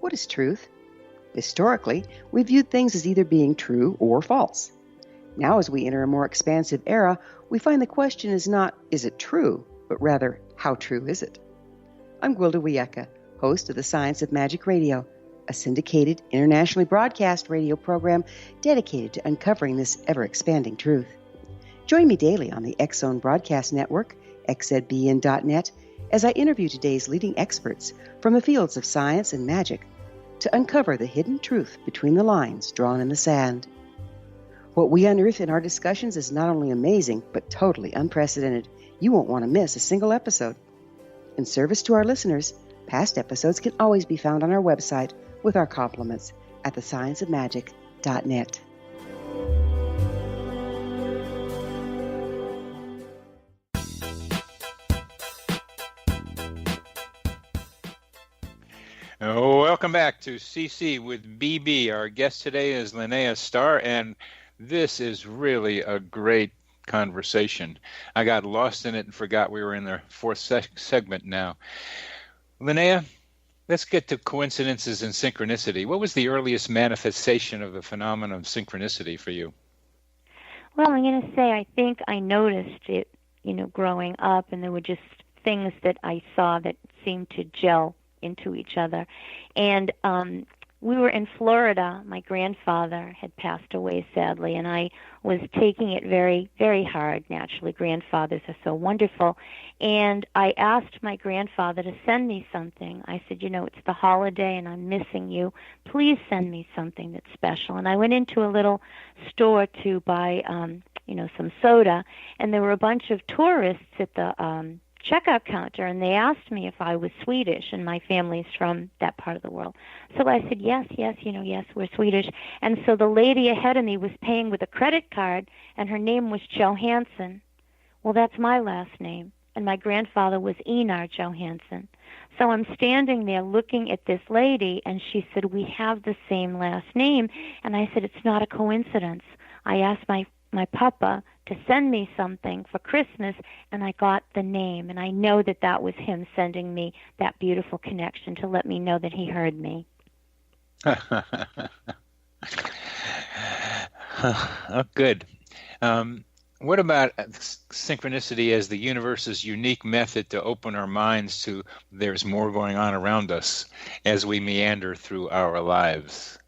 What is truth? Historically, we viewed things as either being true or false. Now, as we enter a more expansive era, we find the question is not, is it true, but rather, how true is it? I'm Gwilda Wiyaka, host of the Science of Magic Radio, a syndicated, internationally broadcast radio program dedicated to uncovering this ever-expanding truth. Join me daily on the X-Zone Broadcast Network, xzbn.net, as I interview today's leading experts from the fields of science and magic to uncover the hidden truth between the lines drawn in the sand. What we unearth in our discussions is not only amazing, but totally unprecedented. You won't want to miss a single episode. In service to our listeners, past episodes can always be found on our website with our compliments at thescienceofmagic.net.
Welcome back to CC with BB. Our guest today is Linnea Star, and this is really a great conversation. I got lost in it and forgot we were in the fourth segment now. Linnea, let's get to coincidences and synchronicity. What was the earliest manifestation of the phenomenon of synchronicity for you?
Well, I'm going to say I think I noticed it, growing up, and there were just things that I saw that seemed to gel into each other. And we were in Florida. My grandfather had passed away, sadly, and I was taking it very, very hard. Naturally, grandfathers are so wonderful. And I asked my grandfather to send me something. I said, it's the holiday and I'm missing you. Please send me something that's special. And I went into a little store to buy, some soda, and there were a bunch of tourists at the checkout counter, and they asked me if I was Swedish, and my family's from that part of the world. So I said, yes, yes, we're Swedish. And so the lady ahead of me was paying with a credit card, and her name was Johansson. Well, that's my last name, and my grandfather was Einar Johansson. So I'm standing there looking at this lady, and she said, we have the same last name. And I said, it's not a coincidence. I asked my papa to send me something for Christmas, and I got the name, and I know that was him sending me that beautiful connection to let me know that he heard me.
Oh, good. What about synchronicity as the universe's unique method to open our minds to there's more going on around us as we meander through our lives?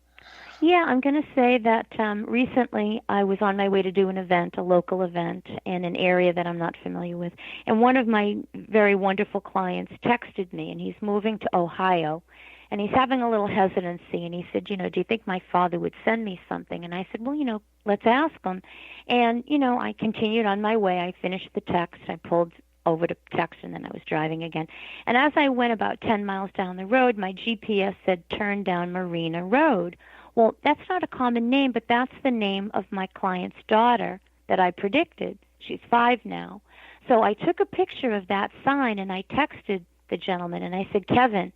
Yeah, I'm going to say that recently I was on my way to do an event, a local event, in an area that I'm not familiar with. And one of my very wonderful clients texted me, and he's moving to Ohio, and he's having a little hesitancy. And he said, do you think my father would send me something? And I said, well, let's ask him. And, I continued on my way. I finished the text. I pulled over to text, and then I was driving again. And as I went about 10 miles down the road, my GPS said, turn down Marina Road. Well, that's not a common name, but that's the name of my client's daughter that I predicted. She's 5 now. So I took a picture of that sign, and I texted the gentleman, and I said, Kevin,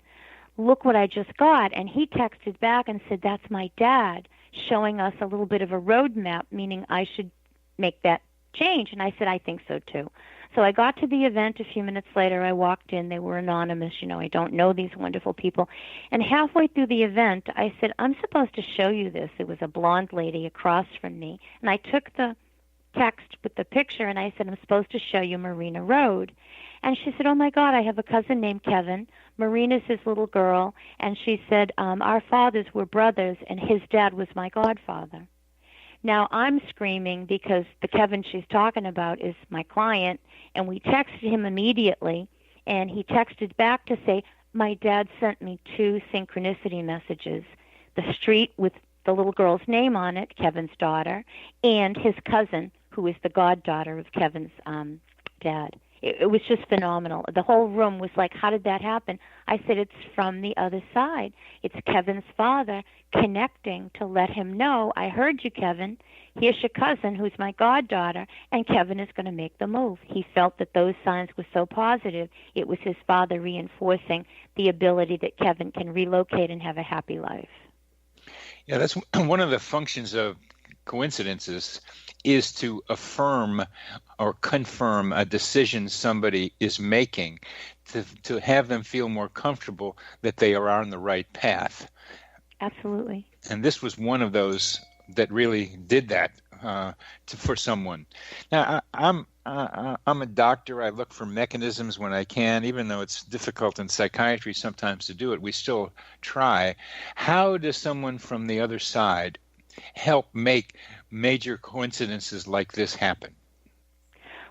look what I just got. And he texted back and said, that's my dad, showing us a little bit of a roadmap, meaning I should make that change. And I said, I think so too. So I got to the event a few minutes later. I walked in. They were anonymous. I don't know these wonderful people. And halfway through the event, I said, I'm supposed to show you this. It was a blonde lady across from me. And I took the text with the picture, and I said, I'm supposed to show you Marina Road. And she said, oh, my God, I have a cousin named Kevin. Marina's his little girl. And she said, our fathers were brothers, and his dad was my godfather. Now, I'm screaming because the Kevin she's talking about is my client, and we texted him immediately, and he texted back to say, my dad sent me 2 synchronicity messages, the street with the little girl's name on it, Kevin's daughter, and his cousin, who is the goddaughter of Kevin's dad. It was just phenomenal. The whole room was like, how did that happen? I said, it's from the other side. It's Kevin's father connecting to let him know, I heard you, Kevin. Here's your cousin, who's my goddaughter, and Kevin is going to make the move. He felt that those signs were so positive. It was his father reinforcing the ability that Kevin can relocate and have a happy life.
Yeah, that's one of the functions of coincidences, is to affirm or confirm a decision somebody is making, to have them feel more comfortable that they are on the right path.
Absolutely.
And this was one of those that really did that for someone. Now, I'm a doctor. I look for mechanisms when I can, even though it's difficult in psychiatry sometimes to do it. We still try. How does someone from the other side help make major coincidences like this happen?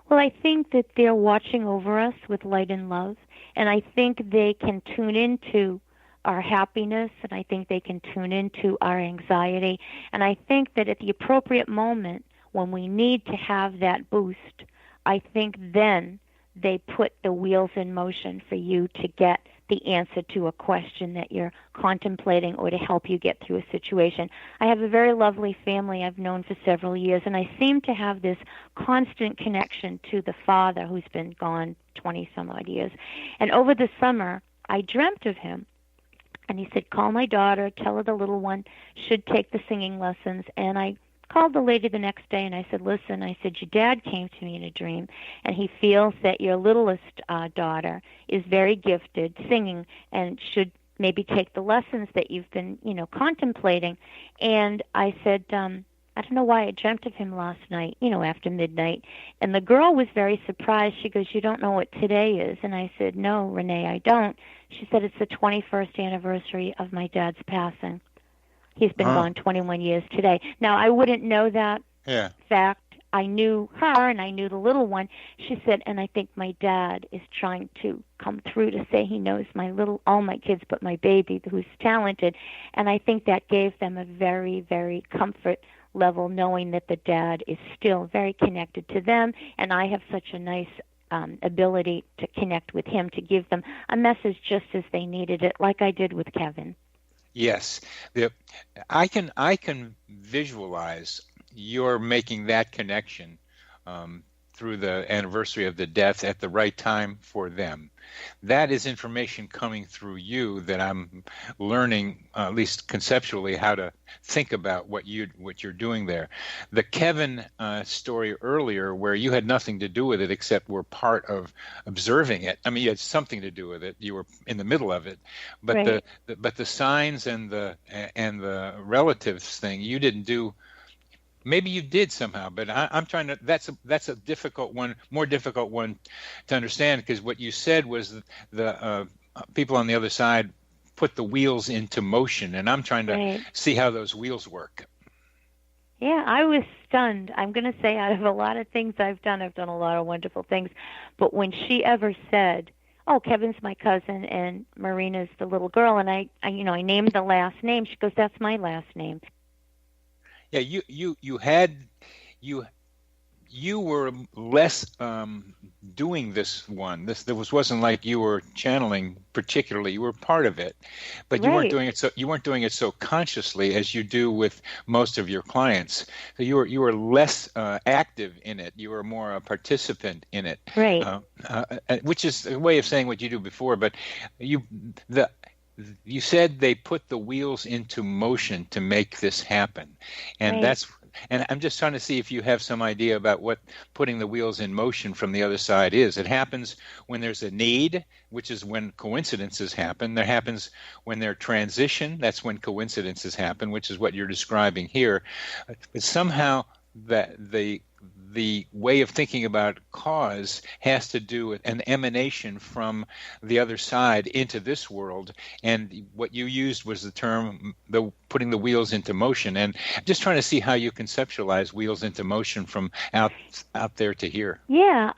Well, I think that they're watching over us with light and love, and I think they can tune into our happiness, and I think they can tune into our anxiety, and I think that at the appropriate moment when we need to have that boost, I think then they put the wheels in motion for you to get the answer to a question that you're contemplating or to help you get through a situation. I have a very lovely family I've known for several years, and I seem to have this constant connection to the father who's been gone 20-some-odd years. And over the summer, I dreamt of him. And he said, call my daughter, tell her the little one should take the singing lessons. And I called the lady the next day, and I said, listen, I said, your dad came to me in a dream, and he feels that your littlest daughter is very gifted singing and should maybe take the lessons that you've been, contemplating. And I said, I don't know why I dreamt of him last night, after midnight. And the girl was very surprised. She goes, you don't know what today is? And I said, no, Renee, I don't. She said, it's the 21st anniversary of my dad's passing. He's been gone 21 years today. Now, I wouldn't know that fact. I knew her and I knew the little one. She said, and I think my dad is trying to come through to say he knows all my kids but my baby who's talented. And I think that gave them a very, very comfort level, knowing that the dad is still very connected to them. And I have such a nice ability to connect with him, to give them a message just as they needed it, like I did with Kevin.
Yes. I can visualize you're making that connection through the anniversary of the death at the right time for them. That is information coming through you that I'm learning, at least conceptually, how to think about what you're doing there. The Kevin story earlier, where you had nothing to do with it except were part of observing it. I mean, you had something to do with it. You were in the middle of it, but
right.
the signs and the relatives thing you didn't do. Maybe you did somehow, but I'm trying to. That's a difficult one, more difficult one to understand, because what you said was the people on the other side put the wheels into motion, and I'm trying to see how those wheels work.
Yeah, I was stunned. I'm going to say, out of a lot of things I've done a lot of wonderful things, but when she ever said, "Oh, Kevin's my cousin and Marina's the little girl," and I named the last name, she goes, "That's my last name."
Yeah, you were less doing this one. Wasn't like you were channeling particularly. You were part of it, but you weren't doing it so consciously as you do with most of your clients. So you were less active in it. You were more a participant in it,
right?
Which is a way of saying what you do before. But you said they put the wheels into motion to make this happen, and and I'm just trying to see if you have some idea about what putting the wheels in motion from the other side is. It happens when there's a need, which is when coincidences happen. There happens when there's transition. That's when coincidences happen, which is what you're describing here. But somehow that the way of thinking about cause has to do with an emanation from the other side into this world, and what you used was the term putting the wheels into motion. And I'm just trying to see how you conceptualize wheels into motion from out there to here.
Yeah,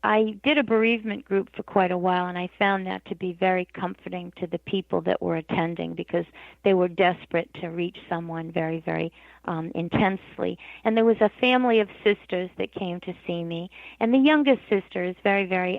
I did a bereavement group for quite a while, and I found that to be very comforting to the people that were attending, because they were desperate to reach someone very, very intensely. And there was a family of sisters that came to see me, and the youngest sister is very, very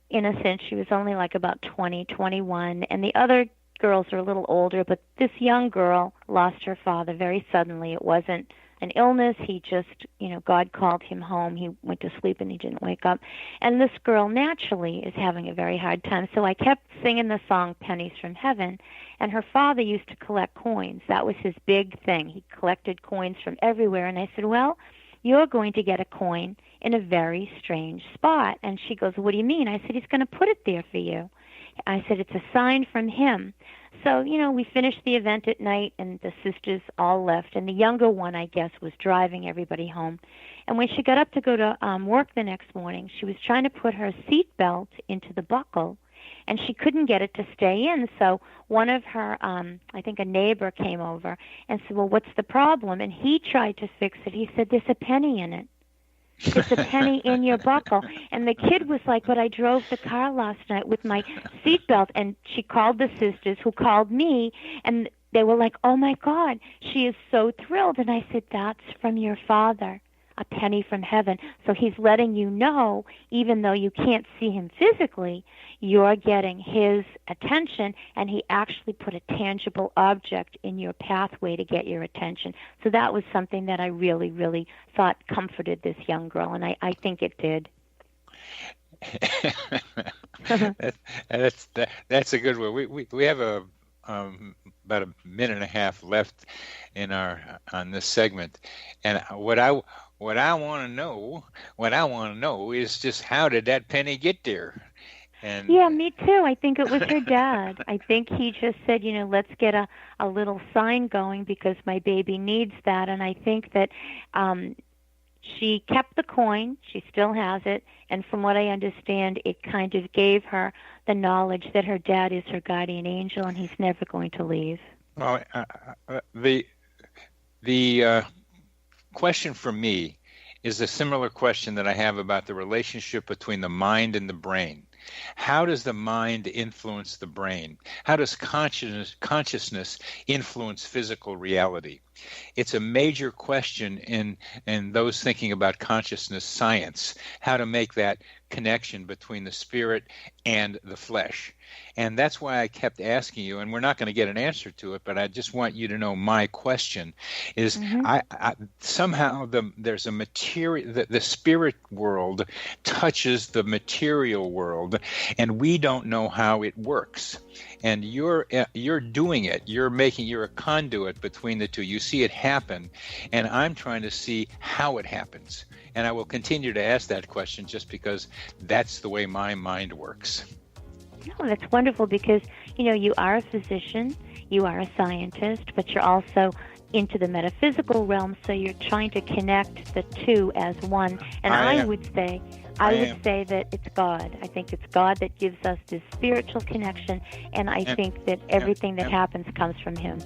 innocent. She was only like about 20, 21, and the other girls are a little older, but this young girl lost her father very suddenly. It wasn't an illness. He just, God called him home. He went to sleep and he didn't wake up. And this girl naturally is having a very hard time. So I kept singing the song Pennies from Heaven. And her father used to collect coins. That was his big thing. He collected coins from everywhere. And I said, well, you're going to get a coin in a very strange spot. And she goes, what do you mean? I said, he's going to put it there for you. I said, it's a sign from him. So, we finished the event at night, and the sisters all left. And the younger one, I guess, was driving everybody home. And when she got up to go to work the next morning, she was trying to put her seat belt into the buckle, and she couldn't get it to stay in. So one of her, I think a neighbor came over and said, well, what's the problem? And he tried to fix it. He said, there's a penny in it. It's a penny in your buckle. And the kid was like, but I drove the car last night with my seatbelt. And she called the sisters, who called me, and they were like, oh, my God, she is so thrilled. And I said, that's from your father, a penny from heaven. So he's letting you know, even though you can't see him physically, you're getting his attention, and he actually put a tangible object in your pathway to get your attention. So that was something that I really, really thought comforted this young girl, and I think it did.
That's a good one. We have about a minute and a half left on this segment, and what I want to know is just, how did that penny get there? And
yeah, me too. I think it was her dad. I think he just said, let's get a little sign going because my baby needs that. And I think that she kept the coin. She still has it. And from what I understand, it kind of gave her the knowledge that her dad is her guardian angel and he's never going to leave.
Well, the question for me is a similar question that I have about the relationship between the mind and the brain. How does the mind influence the brain? How does consciousness influence physical reality? It's a major question in those thinking about consciousness science, how to make that connection between the spirit and the flesh. And that's why I kept asking you, and we're not going to get an answer to it, but I just want you to know my question is, somehow there's a material, the spirit world touches the material world, and we don't know how it works. And you're doing it. You're a conduit between the two. You see it happen, and I'm trying to see how it happens. And I will continue to ask that question just because that's the way my mind works.
No, that's wonderful because, you are a physician, you are a scientist, but you're also into the metaphysical realm, so you're trying to connect the two as one. And I would say that it's God. I think it's God that gives us this spiritual connection, and I think that everything that happens comes from Him.